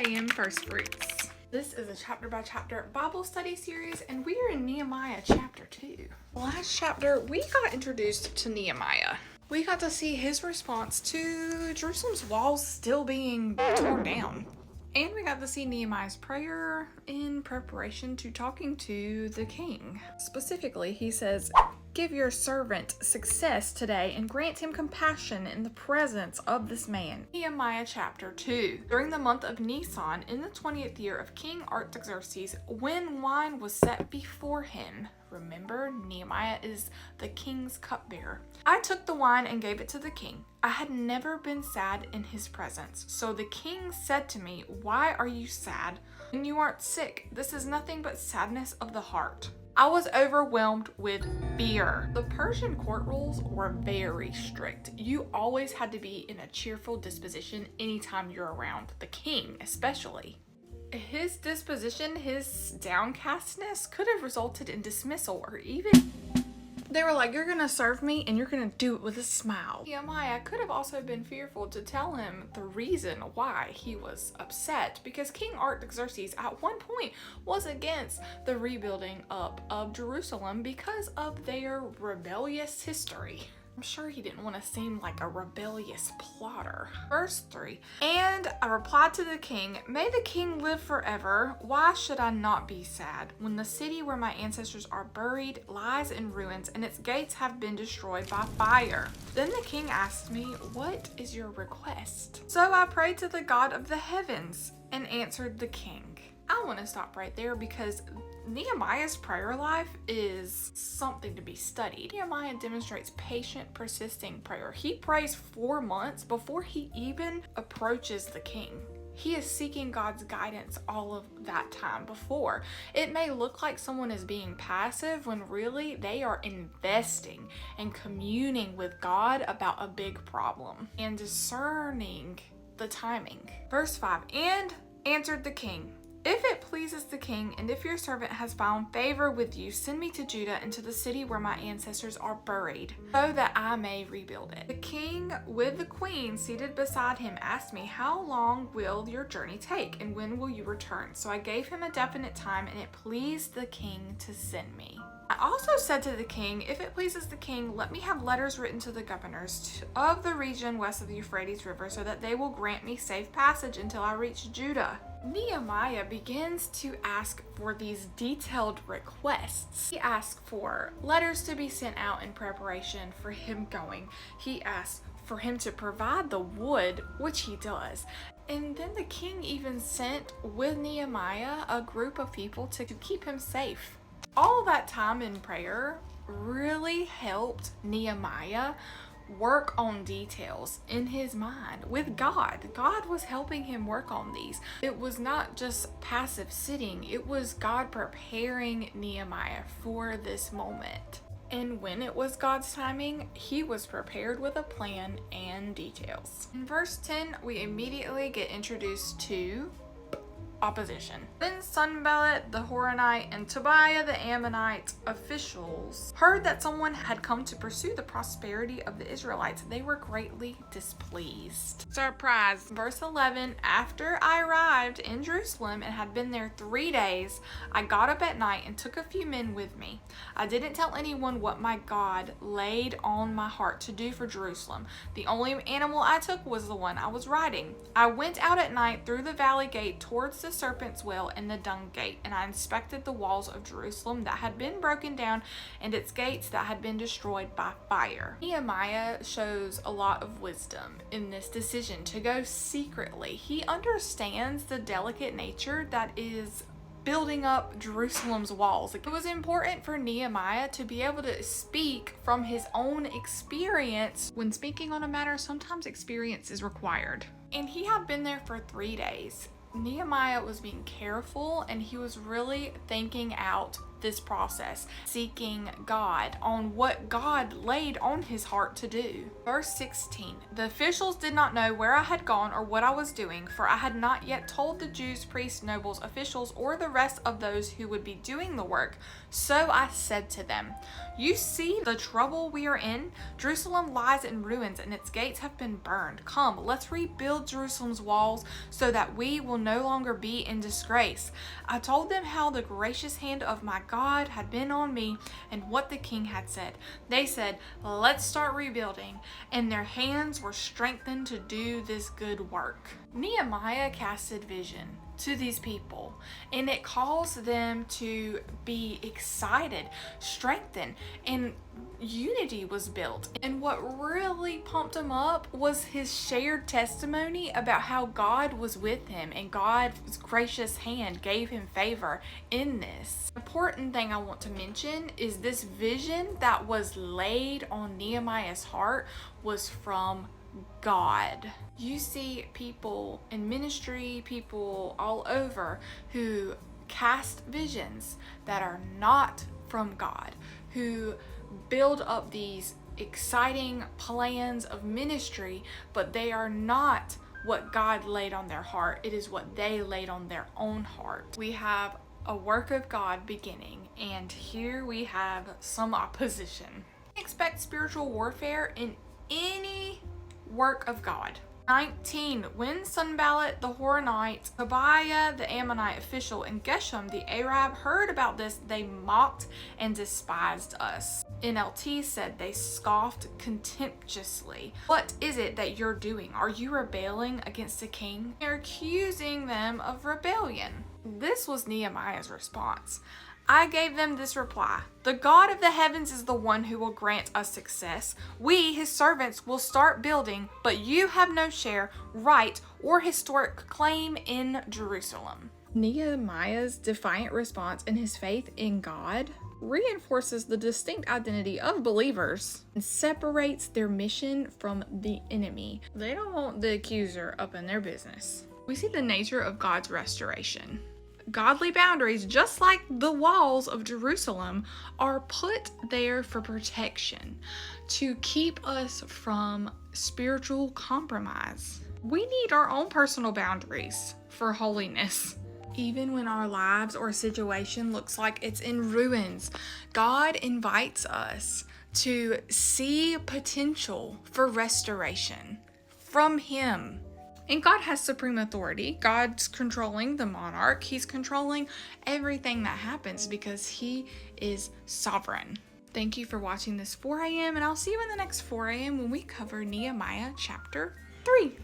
I am First Fruits. This is a chapter by chapter Bible study series, and we are in Nehemiah chapter 2. Last chapter, we got introduced to Nehemiah. We got to see his response to Jerusalem's walls still being torn down. And we got to see Nehemiah's prayer in preparation to talking to the king. Specifically, he says, "Give your servant success today and grant him compassion in the presence of this man." Nehemiah chapter 2. During the month of Nisan, in the 20th year of King Artaxerxes, when wine was set before him. Remember, Nehemiah is the king's cupbearer. I took the wine and gave it to the king. I had never been sad in his presence. So the king said to me, "Why are you sad when you aren't sick? This is nothing but sadness of the heart." I was overwhelmed with fear. The Persian court rules were very strict. You always had to be in a cheerful disposition anytime you're around the king, especially. His disposition, his downcastness could have resulted in dismissal, or even they were like, "You're gonna serve me and you're gonna do it with a smile." Nehemiah could have also been fearful to tell him the reason why he was upset, because King Artaxerxes at one point was against the rebuilding up of Jerusalem because of their rebellious history. I'm sure he didn't want to seem like a rebellious plotter. Verse 3. And I replied to the king, "May the king live forever. Why should I not be sad when the city where my ancestors are buried lies in ruins and its gates have been destroyed by fire?" Then the king asked me, "What is your request?" So I prayed to the God of the heavens and answered the king. I want to stop right there because Nehemiah's prayer life is something to be studied. Nehemiah demonstrates patient, persisting prayer. He prays 4 months before he even approaches the king. He is seeking God's guidance all of that time before. It may look like someone is being passive when really they are investing and communing with God about a big problem and discerning the timing. Verse 5, and answered the king, "If it pleases the king, and if your servant has found favor with you, send me to Judah and to the city where my ancestors are buried, so that I may rebuild it." The king, with the queen seated beside him, asked me, "How long will your journey take, and when will you return?" So I gave him a definite time, and it pleased the king to send me. I also said to the king, "If it pleases the king, let me have letters written to the governors of the region west of the Euphrates River, so that they will grant me safe passage until I reach Judah." Nehemiah begins to ask for these detailed requests. He asks for letters to be sent out in preparation for him going. He asks for him to provide the wood, which he does. And then the king even sent with Nehemiah a group of people to keep him safe. All that time in prayer really helped Nehemiah work on details in his mind with God. God was helping him work on these. It was not just passive sitting, it was God preparing Nehemiah for this moment. And when it was God's timing, he was prepared with a plan and details. In verse 10, we immediately get introduced to opposition. Then Sanballat the Horonite and Tobiah the Ammonite officials heard that someone had come to pursue the prosperity of the Israelites. They were greatly displeased. Surprise! Verse 11, after I arrived in Jerusalem and had been there 3 days, I got up at night and took a few men with me. I didn't tell anyone what my God laid on my heart to do for Jerusalem. The only animal I took was the one I was riding. I went out at night through the valley gate towards the serpent's well and the dung gate, and I inspected the walls of Jerusalem that had been broken down and its gates that had been destroyed by fire. Nehemiah shows a lot of wisdom in this decision to go secretly. He understands the delicate nature that is building up Jerusalem's walls. It was important for Nehemiah to be able to speak from his own experience. When speaking on a matter, sometimes experience is required. And he had been there for 3 days. Nehemiah was being careful, and he was really thinking out this process, seeking God on what God laid on his heart to do. Verse 16, the officials did not know where I had gone or what I was doing, for I had not yet told the Jews, priests, nobles, officials, or the rest of those who would be doing the work. So I said to them, you see the trouble we are in? Jerusalem lies in ruins and its gates have been burned. Come, let's rebuild Jerusalem's walls so that we will no longer be in disgrace. I told them how the gracious hand of my God had been on me and what the king had said. They said, let's start rebuilding, and their hands were strengthened to do this good work. Nehemiah casted vision to these people, and it caused them to be excited, strengthened, and unity was built. And what really pumped him up was his shared testimony about how God was with him and God's gracious hand gave him favor in this. The important thing I want to mention is this vision that was laid on Nehemiah's heart was from God. You see people in ministry, people all over who cast visions that are not from God, who build up these exciting plans of ministry, but they are not what God laid on their heart. It is what they laid on their own heart. We have a work of God beginning, and here we have some opposition. Expect spiritual warfare in any work of God. 19. When Sanballat the Horonite, Tobiah the Ammonite official, and Geshem the Arab heard about this, they mocked and despised us. NLT said they scoffed contemptuously. What is it that you're doing? Are you rebelling against the king? They're accusing them of rebellion. This was Nehemiah's response. I gave them this reply. The God of the heavens is the one who will grant us success. We, his servants, will start building, but you have no share, right, or historic claim in Jerusalem. Nehemiah's defiant response and his faith in God reinforces the distinct identity of believers and separates their mission from the enemy. They don't want the accuser up in their business. We see the nature of God's restoration. Godly boundaries, just like the walls of Jerusalem, are put there for protection, to keep us from spiritual compromise. We need our own personal boundaries for holiness. Even when our lives or situation looks like it's in ruins, God invites us to see potential for restoration from Him. And God has supreme authority. God's controlling the monarch. He's controlling everything that happens because He is sovereign. Thank you for watching this 4 a.m. and I'll see you in the next 4 a.m. when we cover Nehemiah chapter 3.